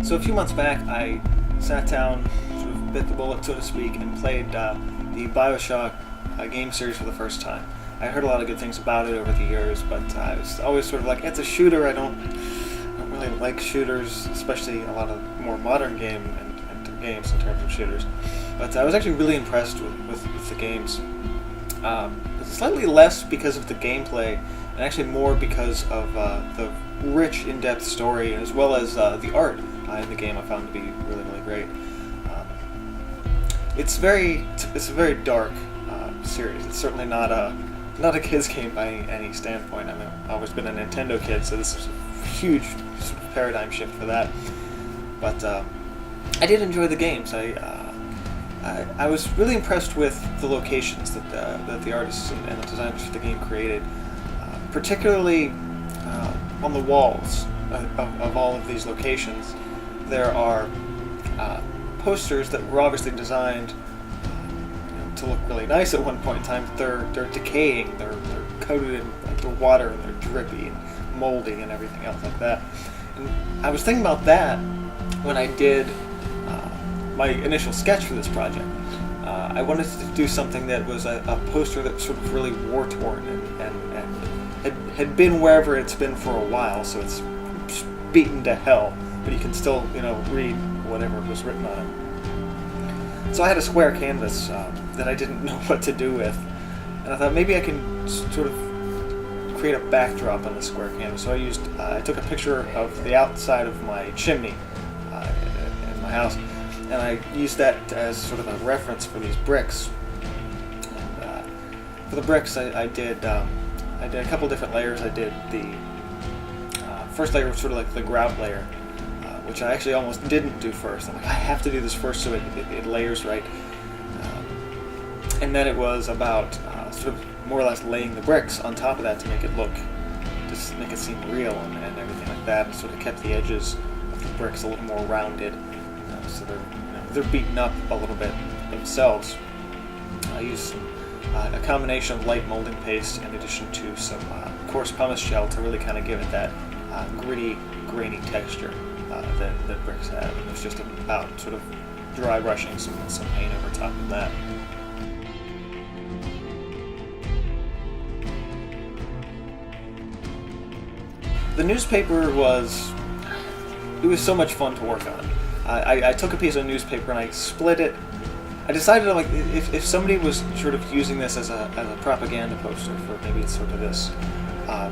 So a few months back, I sat down, sort of bit the bullet, so to speak, and played the Bioshock game series for the first time. I heard a lot of good things about it over the years, but I was always sort of like, it's a shooter. I don't really like shooters, especially a lot of more modern games in terms of shooters. But I was actually really impressed with the games. Slightly less because of the gameplay, and actually more because of the rich, in-depth story, as well as the art in the game. I found to be really, really great. It's a very dark series. It's certainly not a kid's game by any standpoint. I mean, I've always been a Nintendo kid, so this is a huge sort of paradigm shift for that. But I did enjoy the games. I was really impressed with the locations that the artists and the designers for the game created, particularly on the walls of all of these locations. There are posters that were obviously designed to look really nice at one point in time, but they're decaying, they're coated in the water, and they're drippy and moldy and everything else like that. And I was thinking about that when I did my initial sketch for this project. I wanted to do something that was a poster that was sort of really war-torn and had been wherever it's been for a while, so it's beaten to hell, but you can still, read whatever was written on it. So I had a square canvas that I didn't know what to do with, and I thought maybe I can sort of create a backdrop on the square canvas. So I took a picture of the outside of my chimney in my house, and I used that as sort of a reference for these bricks. And for the bricks, I did a couple different layers. I did the first layer was sort of like the grout layer, which I actually almost didn't do first. I'm like, I have to do this first so it layers right. And then it was about sort of more or less laying the bricks on top of that to make it seem real and everything like that. And sort of kept the edges of the bricks a little more rounded, so they're beaten up a little bit themselves. I used a combination of light molding paste in addition to some coarse pumice gel to really kind of give it that gritty, grainy texture that bricks have. And it's just about sort of dry brushing some paint over top of that. The newspaper was so much fun to work on. I took a piece of newspaper and I split it. I decided, like, if somebody was sort of using this as a propaganda poster for maybe sort of this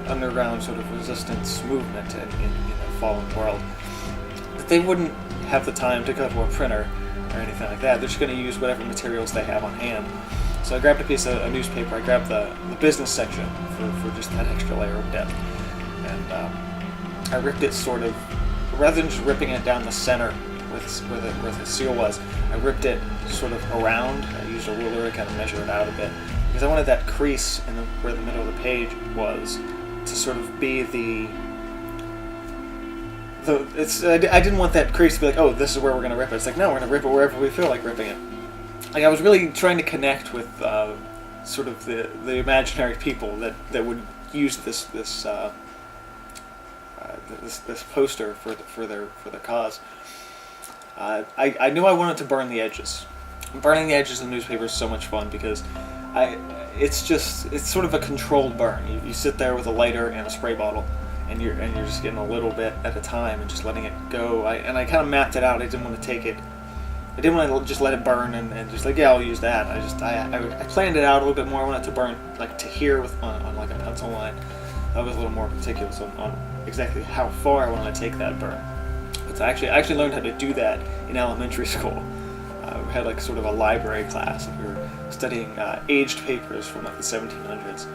underground sort of resistance movement in a fallen world, that they wouldn't have the time to go to a printer or anything like that. They're just going to use whatever materials they have on hand. So I grabbed a piece of newspaper. I grabbed the business section for just that extra layer of depth, and I ripped it sort of, rather than just ripping it down the center where the seal was, I ripped it sort of around. I used a ruler to kind of measure it out a bit, because I wanted that crease where the middle of the page was to sort of be I didn't want that crease to be like, oh, this is where we're going to rip it. It's like, no, we're going to rip it wherever we feel like ripping it. Like, I was really trying to connect with sort of the imaginary people that would use this poster for their cause. I knew I wanted to burn the edges. Burning the edges of the newspaper is so much fun because it's sort of a controlled burn. You sit there with a lighter and a spray bottle, and you're just getting a little bit at a time and just letting it go. I kind of mapped it out. I didn't want to take it. I didn't want to just let it burn and just like, yeah, I'll use that. I planned it out a little bit more. I wanted to burn like to here on like a pencil line. I was a little more meticulous on exactly how far I wanted to take that burn. But I actually learned how to do that in elementary school. We had like sort of a library class. We were studying aged papers from like the 1700s.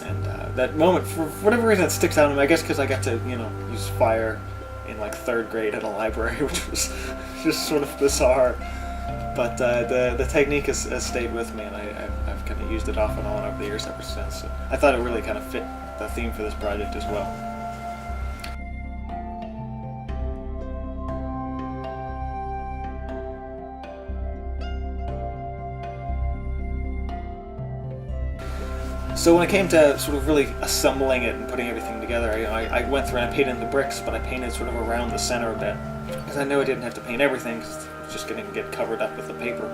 And that moment, for whatever reason, it sticks out to me. I guess because I got to, use fire in like 3rd grade at a library, which was just sort of bizarre. But the technique has stayed with me, and I've kind of used it off and on over the years ever since. So I thought it really kind of fit the theme for this project as well. So when it came to sort of really assembling it and putting everything together, I went through and I painted the bricks, but I painted sort of around the center a bit. because I know I didn't have to paint everything, because it's just going to get covered up with the paper.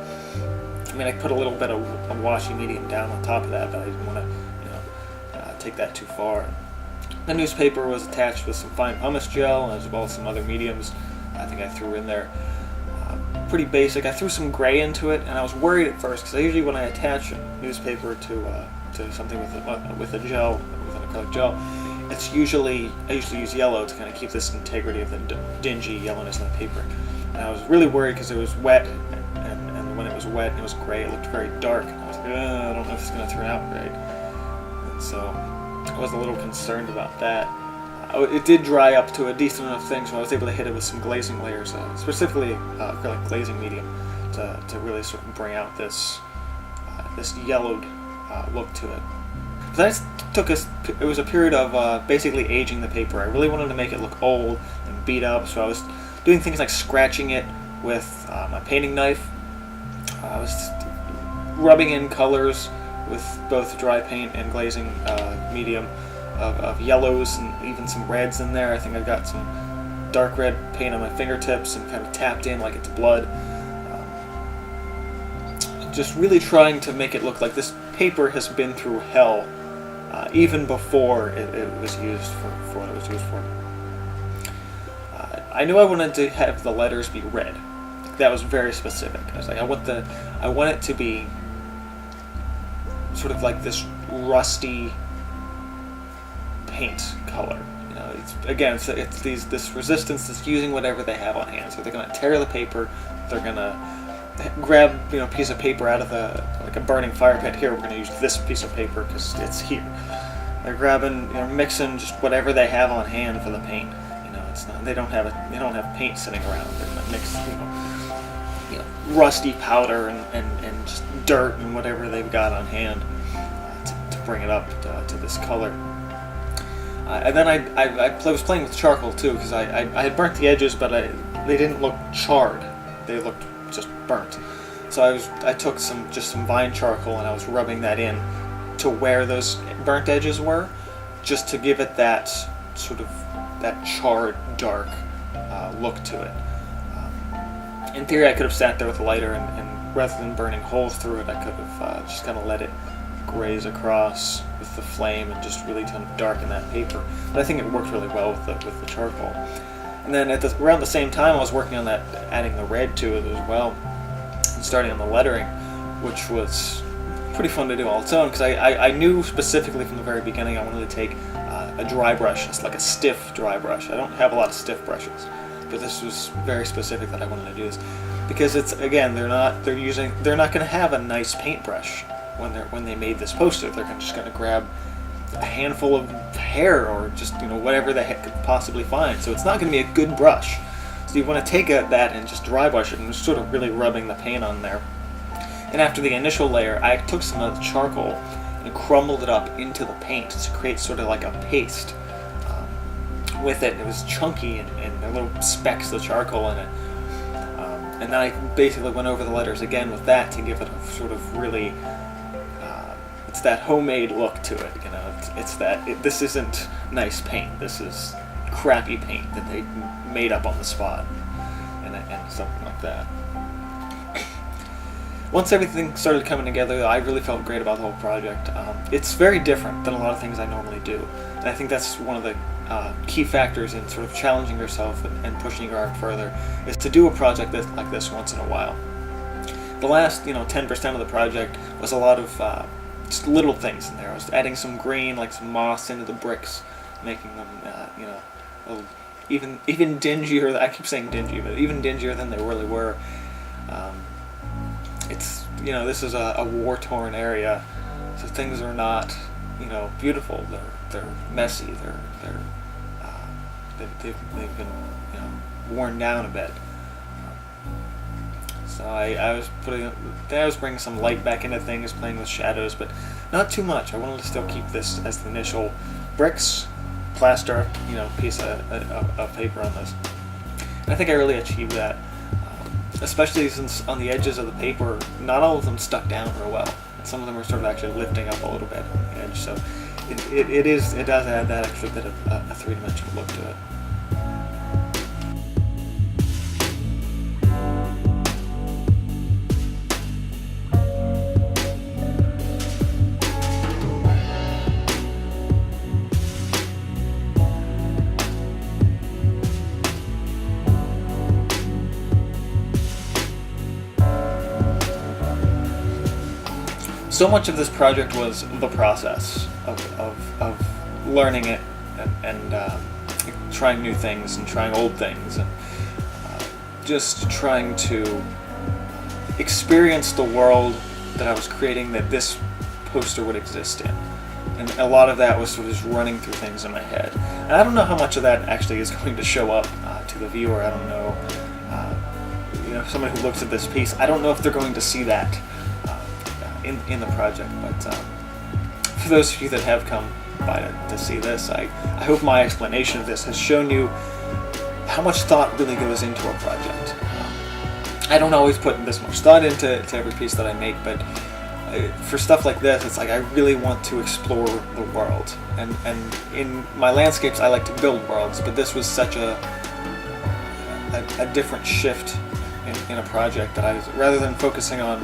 I mean, I put a little bit of a washy medium down on top of that, but I didn't want to, take that too far. The newspaper was attached with some fine pumice gel, as well as some other mediums I think I threw in there. Pretty basic. I threw some gray into it, and I was worried at first, because usually when I attach a newspaper to something with a gel, with an acrylic gel, I usually use yellow to kind of keep this integrity of the dingy yellowness in the paper. And I was really worried because it was wet, and when it was wet and it was gray, it looked very dark. And I was like, I don't know if it's going to turn out right. And so I was a little concerned about that. It did dry up to a decent enough thing, so I was able to hit it with some glazing layers, specifically acrylic glazing medium, to really sort of bring out this yellowed look to it. That it was a period of basically aging the paper. I really wanted to make it look old and beat up, so I was doing things like scratching it with my painting knife. I was rubbing in colors with both dry paint and glazing medium of yellows and even some reds in there. I think I got some dark red paint on my fingertips and kind of tapped in like it's blood. Just really trying to make it look like this paper has been through hell, even before it was used for what it was used for. I knew I wanted to have the letters be red. That was very specific. I was like, I want it to be sort of like this rusty paint color. It's this resistance that's using whatever they have on hand. So they're going to tear the paper. They're going to grab a piece of paper out of like a burning fire pit. Here, we're going to use this piece of paper because it's here. They're grabbing, mixing just whatever they have on hand for the paint. It's not. They don't have paint sitting around. They're going to mix, rusty powder and just dirt and whatever they've got on hand to bring it up to this color. And then I was playing with charcoal too, because I had burnt the edges, but they didn't look charred. They looked just burnt. So I took some vine charcoal and I was rubbing that in to where those burnt edges were, just to give it that sort of that charred, dark look to it. In theory, I could have sat there with a lighter and rather than burning holes through it, I could have just kind of let it graze across with the flame and just really kind of darken that paper. But I think it worked really well with the charcoal. And then around the same time, I was working on that, adding the red to it as well, and starting on the lettering, which was pretty fun to do all its own, because I knew specifically from the very beginning I wanted to take a dry brush. It's like a stiff dry brush. I don't have a lot of stiff brushes, but this was very specific that I wanted to do this, because it's, again, they're not going to have a nice paintbrush when they made this poster. They're just going to grab a handful of hair or just whatever the heck could possibly find. So it's not going to be a good brush. So you want to take that and just dry brush it and just sort of really rubbing the paint on there. And after the initial layer, I took some of the charcoal and crumbled it up into the paint to create sort of like a paste with it. It was chunky and there were little specks of charcoal in it. And then I basically went over the letters again with that to give it a sort of really, it's that homemade look to it. This isn't nice paint. This is crappy paint that they made up on the spot, and something like that. Once everything started coming together, I really felt great about the whole project. It's very different than a lot of things I normally do, and I think that's one of the key factors in sort of challenging yourself and pushing your art further, is to do a project like this once in a while. The last 10% of the project was a lot of just little things in there. I was adding some green, like some moss, into the bricks, making them even dingier. I keep saying dingy, but even dingier than they really were. This is a war-torn area, so things are not beautiful. They're messy. They've been worn down a bit. So I was bringing some light back into things, playing with shadows, but not too much. I wanted to still keep this as the initial bricks, plaster, piece of paper on this. And I think I really achieved that, especially since on the edges of the paper, not all of them stuck down real well. Some of them were sort of actually lifting up a little bit on the edge. So it does add that extra bit of a three-dimensional look to it. so much of this project was the process of learning it and trying new things and trying old things and just trying to experience the world that I was creating, that this poster would exist in. And a lot of that was sort of just running through things in my head. And I don't know how much of that actually is going to show up to the viewer. I don't know. Someone who looks at this piece, I don't know if they're going to see that in the project. But for those of you that have come by to see this, I hope my explanation of this has shown you how much thought really goes into a project. I don't always put this much thought into every piece that I make, but for stuff like this, it's like I really want to explore the world. And in my landscapes, I like to build worlds, but this was such a different shift in a project that rather than focusing on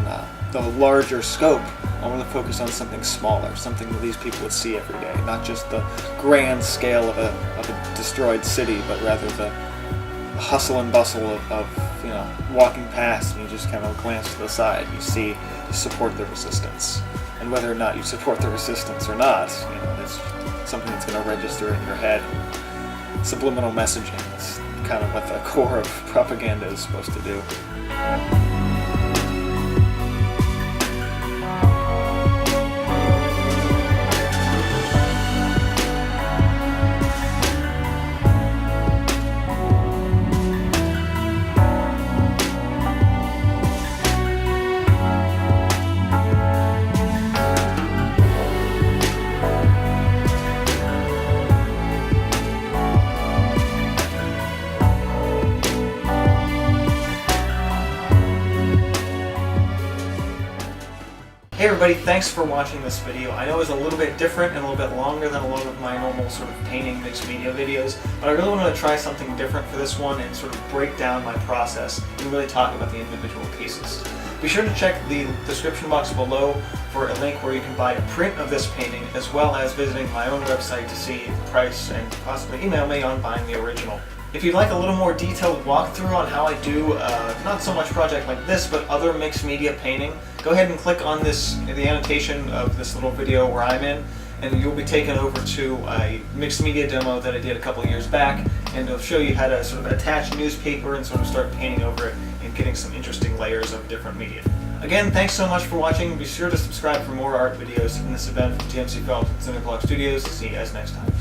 the larger scope, I want to focus on something smaller, something that these people would see every day, not just the grand scale of a destroyed city, but rather the hustle and bustle of walking past, and you just kind of glance to the side, you support the resistance. And whether or not you support the resistance or not, it's something that's going to register in your head. Subliminal messaging is kind of what the core of propaganda is supposed to do. Hey everybody, thanks for watching this video. I know it was a little bit different and a little bit longer than a lot of my normal sort of painting mixed media videos, but I really wanted to try something different for this one and sort of break down my process and really talk about the individual pieces. Be sure to check the description box below for a link where you can buy a print of this painting, as well as visiting my own website to see the price and possibly email me on buying the original. If you'd like a little more detailed walkthrough on how I do not so much project like this, but other mixed media painting, go ahead and click on the annotation of this little video where I'm in, and you'll be taken over to a mixed media demo that I did a couple of years back, and it'll show you how to sort of attach newspaper and sort of start painting over it and getting some interesting layers of different media. Again, thanks so much for watching. Be sure to subscribe for more art videos. And this has been from TMC Films and Cineplex Studios. See you guys next time.